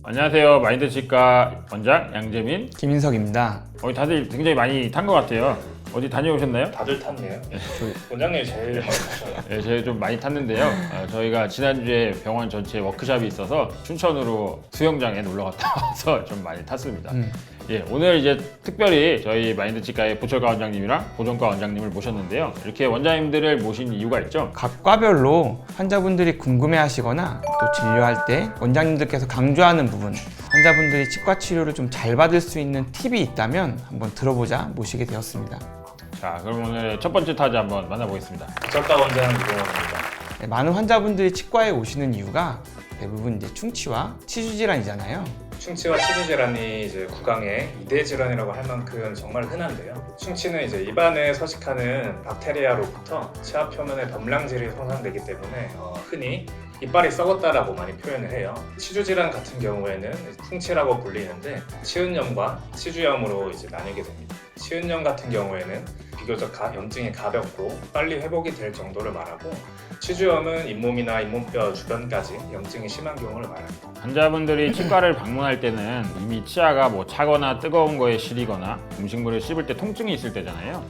안녕하세요. 마인드 치과 원장 양재민. 김인석입니다. 다들 굉장히 많이 탄 것 같아요. 어디 다녀오셨나요? 다들 탔네요. 원장님이 제일 많이 타셔요. 네, 제가 좀 많이 탔는데요. 저희가 지난주에 병원 전체 워크숍이 있어서 춘천으로 수영장에 놀러 갔다 와서 좀 많이 탔습니다. 예, 오늘 이제 특별히 저희 마인드 치과의 보철과 원장님이랑 보정과 원장님을 모셨는데요. 이렇게 원장님들을 모신 이유가 있죠. 각 과별로 환자분들이 궁금해하시거나 또 진료할 때 원장님들께서 강조하는 부분, 환자분들이 치과 치료를 좀 잘 받을 수 있는 팁이 있다면 한번 들어보자 모시게 되었습니다. 자, 그럼 오늘 첫 번째 타자 한번 만나보겠습니다. 부철과 원장 이동원입니다. 네, 많은 환자분들이 치과에 오시는 이유가 대부분 이제 충치와 치주 질환이잖아요. 충치와 치주 질환이 이제 구강의 2대 질환이라고 할 만큼 정말 흔한데요. 충치는 이제 입안에 서식하는 박테리아로부터 치아 표면의 범랑질이 손상되기 때문에 흔히 이빨이 썩었다라고 많이 표현을 해요. 치주 질환 같은 경우에는 풍치라고 불리는데 치은염과 치주염으로 이제 나뉘게 됩니다. 치은염 같은 경우에는 비교적 염증이 가볍고 빨리 회복이 될 정도를 말하고, 치주염은 잇몸이나 잇몸뼈 주변까지 염증이 심한 경우를 말합니다. 환자분들이 치과를 방문할 때는 이미 치아가 차거나 뜨거운 거에 시리거나 음식물을 씹을 때 통증이 있을 때잖아요.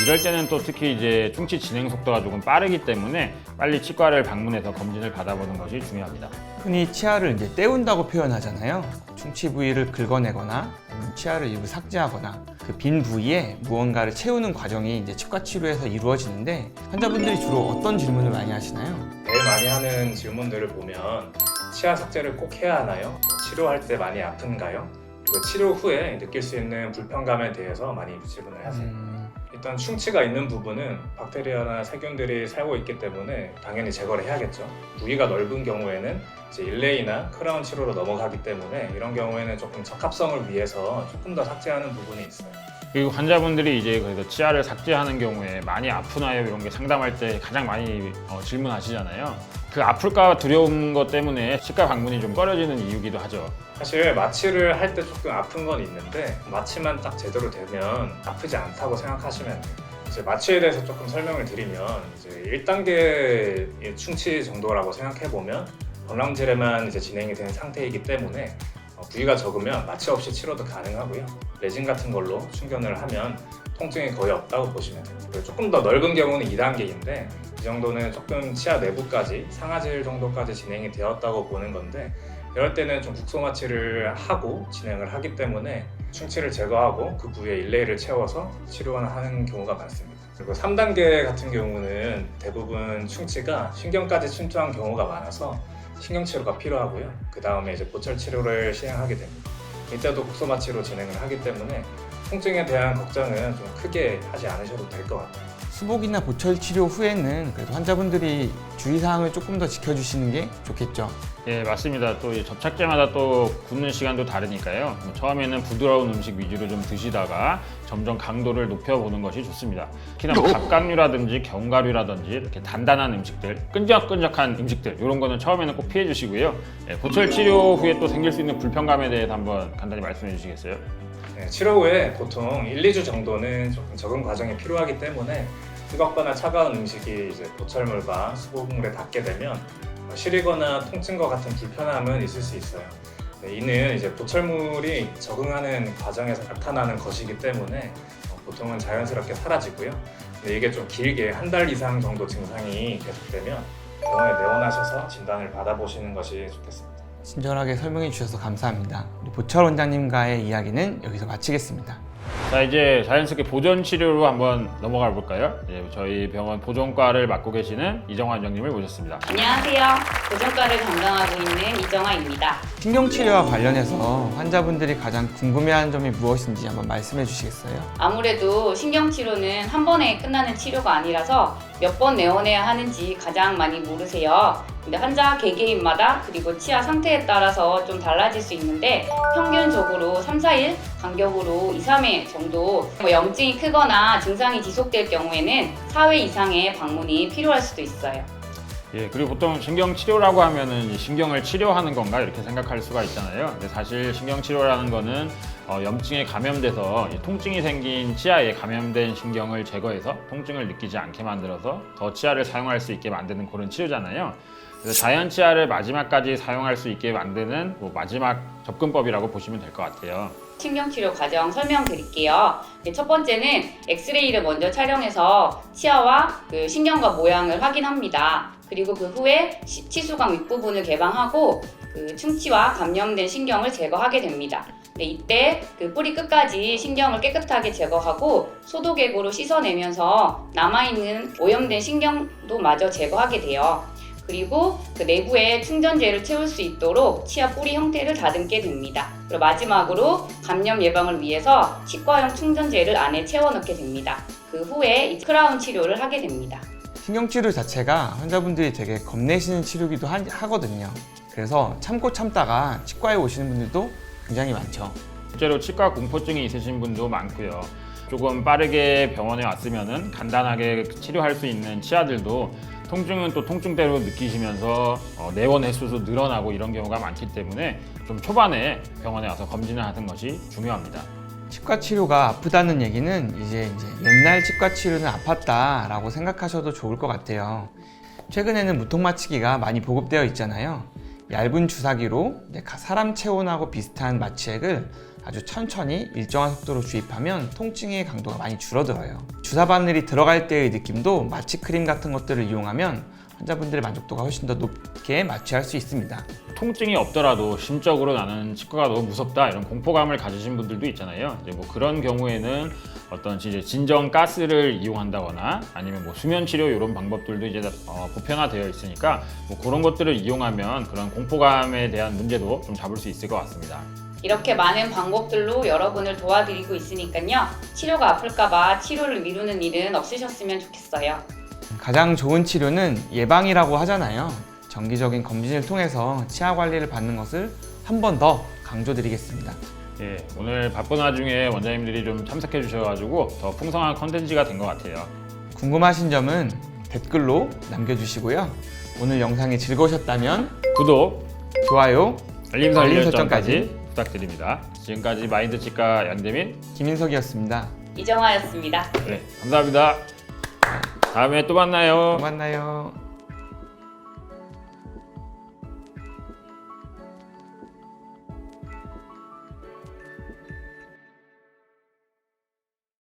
이럴 때는 또 특히 이제 충치 진행 속도가 조금 빠르기 때문에 빨리 치과를 방문해서 검진을 받아보는 것이 중요합니다. 흔히 치아를 이제 때운다고 표현하잖아요. 충치 부위를 긁어내거나 아니면 치아를 일부 삭제하거나 그 빈 부위에 무언가를 채우는 과정이 이제 치과 치료에서 이루어지는데, 환자분들이 주로 어떤 질문을 많이 하시나요? 제일 많이 하는 질문들을 보면 치아 삭제를 꼭 해야 하나요? 치료할 때 많이 아픈가요? 그리고 치료 후에 느낄 수 있는 불편감에 대해서 많이 질문을 하세요. 일단 충치가 있는 부분은 박테리아나 세균들이 살고 있기 때문에 당연히 제거를 해야겠죠. 부위가 넓은 경우에는 이제 일레이나 크라운 치료로 넘어가기 때문에 이런 경우에는 조금 적합성을 위해서 조금 더 삭제하는 부분이 있어요. 그리고 환자분들이 이제 그래서 치아를 삭제하는 경우에 많이 아프나요? 이런 게 상담할 때 가장 많이 질문하시잖아요. 그 아플까 두려운 것 때문에 치과 방문이 좀 꺼려지는 이유기도 하죠. 사실 마취를 할 때 조금 아픈 건 있는데 마취만 딱 제대로 되면 아프지 않다고 생각하시면 돼요. 이제 마취에 대해서 조금 설명을 드리면 이제 1단계 충치 정도라고 생각해 보면 범랑질에만 이제 진행이 된 상태이기 때문에 부위가 적으면 마취 없이 치료도 가능하고요. 레진 같은 걸로 충견을 하면 통증이 거의 없다고 보시면 됩니다. 그리고 조금 더 넓은 경우는 2단계인데 이 정도는 조금 치아 내부까지 상아질 정도까지 진행이 되었다고 보는 건데, 이럴 때는 좀 국소 마취를 하고 진행을 하기 때문에 충치를 제거하고 그 부위에 일레이를 채워서 치료를 하는 경우가 많습니다. 그리고 3단계 같은 경우는 대부분 충치가 신경까지 침투한 경우가 많아서 신경치료가 필요하고요. 그 다음에 이제 보철 치료를 시행하게 됩니다. 이때도 국소 마취로 진행을 하기 때문에 통증에 대한 걱정은 좀 크게 하지 않으셔도 될 것 같아요. 수복이나 보철 치료 후에는 그래도 환자분들이 주의사항을 조금 더 지켜주시는 게 좋겠죠. 예, 맞습니다. 또 접착제마다 또 굽는 시간도 다르니까요. 처음에는 부드러운 음식 위주로 좀 드시다가 점점 강도를 높여보는 것이 좋습니다. 특히나 갑각류라든지 견과류라든지 이렇게 단단한 음식들, 끈적끈적한 음식들, 이런 거는 처음에는 꼭 피해 주시고요. 예, 보철 치료 후에 또 생길 수 있는 불편감에 대해서 한번 간단히 말씀해 주시겠어요? 네, 치료 후에 보통 1, 2주 정도는 조금 적응 과정이 필요하기 때문에 뜨겁거나 차가운 음식이 이제 보철물과 수복물에 닿게 되면 시리거나 통증과 같은 불편함은 있을 수 있어요. 네, 이는 이제 보철물이 적응하는 과정에서 나타나는 것이기 때문에 보통은 자연스럽게 사라지고요. 근데 이게 좀 길게 한 달 이상 정도 증상이 계속되면 병원에 내원하셔서 진단을 받아보시는 것이 좋겠습니다. 친절하게 설명해 주셔서 감사합니다. 우리 보철 원장님과의 이야기는 여기서 마치겠습니다. 자, 이제 자연스럽게 보존 치료로 한번 넘어가 볼까요? 예, 저희 병원 보존과를 맡고 계시는 이정화 원장님을 모셨습니다. 안녕하세요. 보정과를 담당하고 있는 이정화입니다. 신경치료와 관련해서 환자분들이 가장 궁금해하는 점이 무엇인지 한번 말씀해 주시겠어요? 아무래도 신경치료는 한 번에 끝나는 치료가 아니라서 몇 번 내원해야 하는지 가장 많이 모르세요. 근데 환자 개개인마다 그리고 치아 상태에 따라서 좀 달라질 수 있는데 평균적으로 3, 4일 간격으로 2, 3회 정도 염증이 크거나 증상이 지속될 경우에는 4회 이상의 방문이 필요할 수도 있어요. 예, 그리고 보통 신경치료라고 하면은 신경을 치료하는 건가 이렇게 생각할 수가 있잖아요. 근데 사실 신경치료라는 거는 염증에 감염돼서 통증이 생긴 치아에 감염된 신경을 제거해서 통증을 느끼지 않게 만들어서 더 치아를 사용할 수 있게 만드는 그런 치료잖아요. 그래서 자연 치아를 마지막까지 사용할 수 있게 만드는 뭐 마지막 접근법이라고 보시면 될 것 같아요. 신경치료 과정 설명드릴게요. 첫 번째는 엑스레이를 먼저 촬영해서 치아와 그 신경과 모양을 확인합니다. 그리고 그 후에 치수관 윗부분을 개방하고 그 충치와 감염된 신경을 제거하게 됩니다. 이때 그 뿌리 끝까지 신경을 깨끗하게 제거하고 소독액으로 씻어내면서 남아있는 오염된 신경도 마저 제거하게 돼요. 그리고 그 내부에 충전재를 채울 수 있도록 치아 뿌리 형태를 다듬게 됩니다. 그리고 마지막으로 감염 예방을 위해서 치과용 충전재를 안에 채워 넣게 됩니다. 그 후에 이제 크라운 치료를 하게 됩니다. 신경치료 자체가 환자분들이 되게 겁내시는 치료기도 하거든요. 그래서 참고 참다가 치과에 오시는 분들도 굉장히 많죠. 실제로 치과 공포증이 있으신 분도 많고요. 조금 빠르게 병원에 왔으면은 간단하게 치료할 수 있는 치아들도 통증은 또 통증대로 느끼시면서 내원 횟수도 늘어나고 이런 경우가 많기 때문에 좀 초반에 병원에 와서 검진을 하는 것이 중요합니다. 치과 치료가 아프다는 얘기는 이제 옛날 치과 치료는 아팠다라고 생각하셔도 좋을 것 같아요. 최근에는 무통 마취기가 많이 보급되어 있잖아요. 얇은 주사기로 사람 체온하고 비슷한 마취액을 아주 천천히 일정한 속도로 주입하면 통증의 강도가 많이 줄어들어요. 주사 바늘이 들어갈 때의 느낌도 마취 크림 같은 것들을 이용하면 환자분들의 만족도가 훨씬 더 높게 마취할 수 있습니다. 통증이 없더라도 심적으로 나는 치과가 너무 무섭다 이런 공포감을 가지신 분들도 있잖아요. 이제 뭐 그런 경우에는 어떤 이제 진정 가스를 이용한다거나 아니면 뭐 수면 치료 이런 방법들도 이제 보편화되어 있으니까 뭐 그런 것들을 이용하면 그런 공포감에 대한 문제도 좀 잡을 수 있을 것 같습니다. 이렇게 많은 방법들로 여러분을 도와드리고 있으니까요. 치료가 아플까봐 치료를 미루는 일은 없으셨으면 좋겠어요. 가장 좋은 치료는 예방이라고 하잖아요. 정기적인 검진을 통해서 치아 관리를 받는 것을 한 번 더 강조드리겠습니다. 예, 오늘 바쁜 와중에 원장님들이 좀 참석해 주셔가지고 더 풍성한 컨텐츠가 된 것 같아요. 궁금하신 점은 댓글로 남겨주시고요. 오늘 영상이 즐거우셨다면 구독, 좋아요, 알림 알림 설정까지 부탁드립니다. 지금까지 마인드 치과 양재민, 김인석이었습니다. 이정화였습니다. 네, 감사합니다. 다음에 또 만나요. 또 만나요.